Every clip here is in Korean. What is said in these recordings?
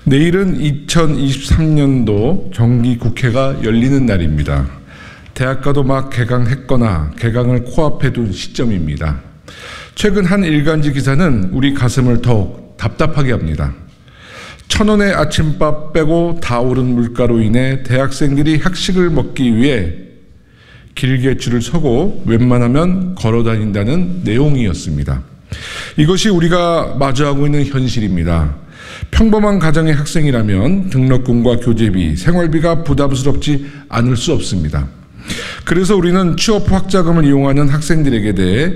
내일은 2023년도 정기국회가 열리는 날입니다. 대학가도 막 개강했거나 개강을 코앞에 둔 시점입니다. 최근 한 일간지 기사는 우리 가슴을 더욱 답답하게 합니다. 1,000원의 아침밥 빼고 다 오른 물가로 인해 대학생들이 학식을 먹기 위해 길게 줄을 서고 웬만하면 걸어 다닌다는 내용이었습니다. 이것이 우리가 마주하고 있는 현실입니다. 평범한 가정의 학생이라면 등록금과 교재비, 생활비가 부담스럽지 않을 수 없습니다. 그래서 우리는 취업 후 학자금을 이용하는 학생들에게 대해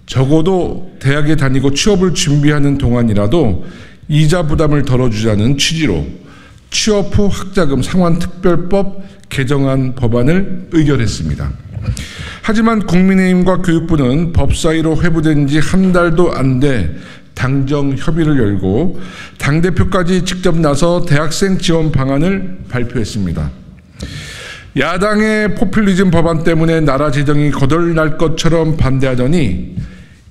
적어도 대학에 다니고 취업을 준비하는 동안이라도 이자 부담을 덜어주자는 취지로 취업 후 학자금 상환특별법 개정안 법안을 의결했습니다. 하지만 국민의힘과 교육부는 법 사이로 회부된 지 한 달도 안 돼 당정 협의를 열고 당대표까지 직접 나서 대학생 지원 방안을 발표했습니다. 야당의 포퓰리즘 법안 때문에 나라 재정이 거덜날 것처럼 반대하더니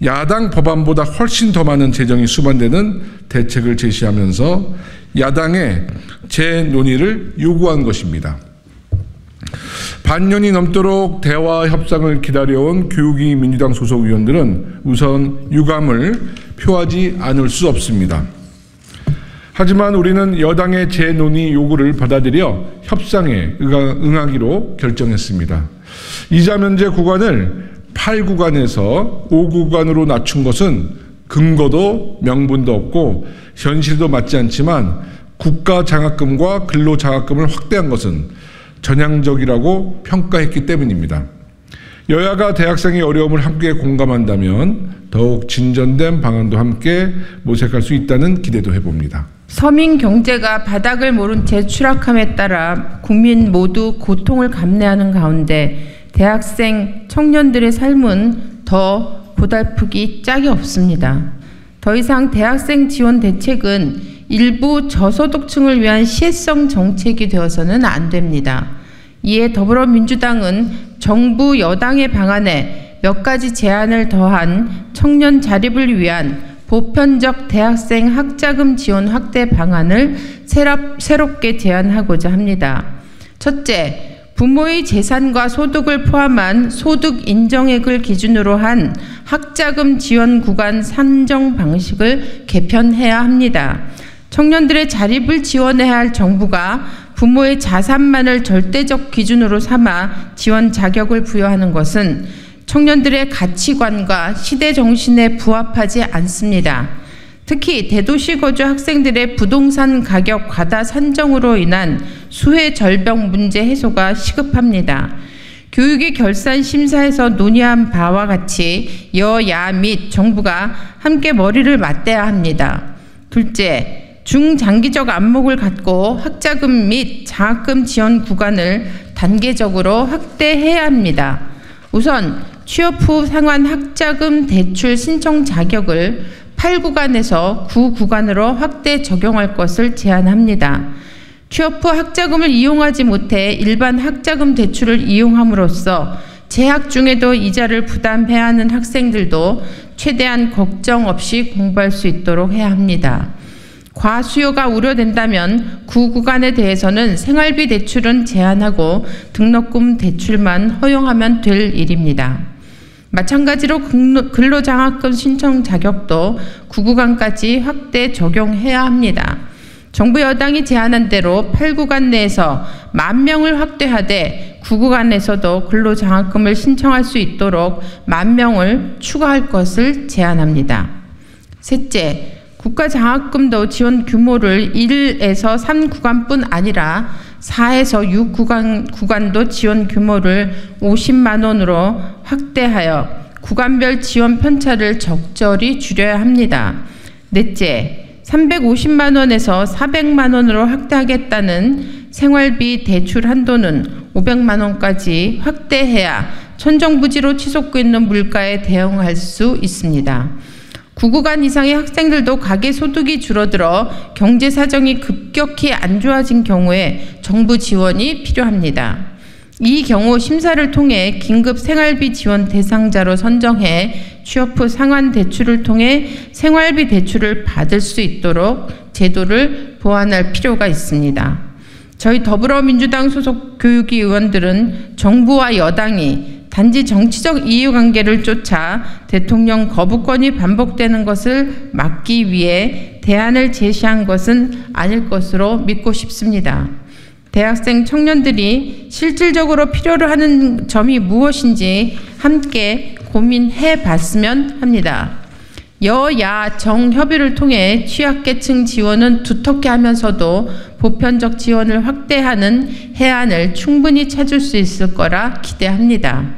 야당 법안보다 훨씬 더 많은 재정이 수반되는 대책을 제시하면서 야당의 재논의를 요구한 것입니다. 반년이 넘도록 대화 협상을 기다려온 교육위 민주당 소속 의원들은 우선 유감을 표하지 않을 수 없습니다. 하지만 우리는 여당의 재논의 요구를 받아들여 협상에 응하기로 결정했습니다. 이자 면제 구간을 8구간에서 5구간으로 낮춘 것은 근거도 명분도 없고 현실도 맞지 않지만 국가장학금과 근로장학금을 확대한 것은 전향적이라고 평가했기 때문입니다. 여야가 대학생의 어려움을 함께 공감한다면 더욱 진전된 방안도 함께 모색할 수 있다는 기대도 해봅니다. 서민 경제가 바닥을 모른 채 추락함에 따라 국민 모두 고통을 감내하는 가운데 대학생 청년들의 삶은 더 고달프기 짝이 없습니다. 더 이상 대학생 지원 대책은 일부 저소득층을 위한 시혜성 정책이 되어서는 안 됩니다. 이에 더불어민주당은 정부 여당의 방안에 몇 가지 제안을 더한 청년 자립을 위한 보편적 대학생 학자금 지원 확대 방안을 새롭게 제안하고자 합니다. 첫째, 부모의 재산과 소득을 포함한 소득 인정액을 기준으로 한 학자금 지원 구간 산정 방식을 개편해야 합니다. 청년들의 자립을 지원해야 할 정부가 부모의 자산만을 절대적 기준으로 삼아 지원 자격을 부여하는 것은 청년들의 가치관과 시대 정신에 부합하지 않습니다. 특히 대도시 거주 학생들의 부동산 가격 과다 산정으로 인한 수혜 절벽 문제 해소가 시급합니다. 교육위 결산 심사에서 논의한 바와 같이 여야 및 정부가 함께 머리를 맞대야 합니다. 둘째, 중장기적 안목을 갖고 학자금 및 장학금 지원 구간을 단계적으로 확대해야 합니다. 우선 취업 후 상환 학자금 대출 신청 자격을 8구간에서 9구간으로 확대 적용할 것을 제안합니다. 취업 후 학자금을 이용하지 못해 일반 학자금 대출을 이용함으로써 재학 중에도 이자를 부담해야 하는 학생들도 최대한 걱정 없이 공부할 수 있도록 해야 합니다. 과수요가 우려된다면 9구간에 대해서는 생활비 대출은 제한하고 등록금 대출만 허용하면 될 일입니다. 마찬가지로 근로장학금 신청 자격도 9구간까지 확대 적용해야 합니다. 정부 여당이 제안한 대로 8구간 내에서 10,000명을 확대하되 9구간에서도 근로장학금을 신청할 수 있도록 10,000명을 추가할 것을 제안합니다. 셋째, 국가장학금도 지원 규모를 1에서 3구간뿐 아니라 4에서 6구간도 지원 규모를 50만 원으로 확대하여 구간별 지원 편차를 적절히 줄여야 합니다. 넷째, 350만 원에서 400만 원으로 확대하겠다는 생활비 대출 한도는 500만 원까지 확대해야 천정부지로 치솟고 있는 물가에 대응할 수 있습니다. 9구간 이상의 학생들도 가계 소득이 줄어들어 경제 사정이 급격히 안 좋아진 경우에 정부 지원이 필요합니다. 이 경우 심사를 통해 긴급 생활비 지원 대상자로 선정해 취업 후 상환 대출을 통해 생활비 대출을 받을 수 있도록 제도를 보완할 필요가 있습니다. 저희 더불어민주당 소속 교육위 의원들은 정부와 여당이 단지 정치적 이해관계를 쫓아 대통령 거부권이 반복되는 것을 막기 위해 대안을 제시한 것은 아닐 것으로 믿고 싶습니다. 대학생 청년들이 실질적으로 필요로 하는 점이 무엇인지 함께 고민해 봤으면 합니다. 여야 정협의를 통해 취약계층 지원은 두텁게 하면서도 보편적 지원을 확대하는 해안을 충분히 찾을 수 있을 거라 기대합니다.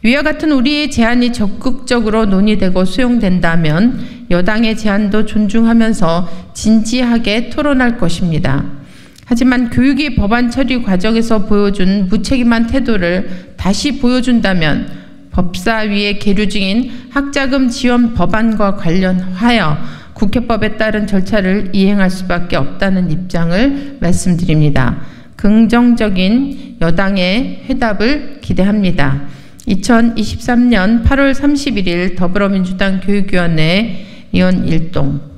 위와 같은 우리의 제안이 적극적으로 논의되고 수용된다면 여당의 제안도 존중하면서 진지하게 토론할 것입니다. 하지만 교육위 법안 처리 과정에서 보여준 무책임한 태도를 다시 보여준다면 법사위에 계류 중인 학자금 지원 법안과 관련하여 국회법에 따른 절차를 이행할 수밖에 없다는 입장을 말씀드립니다. 긍정적인 여당의 회답을 기대합니다. 2023년 8월 31일 더불어민주당 교육위원회 의원 일동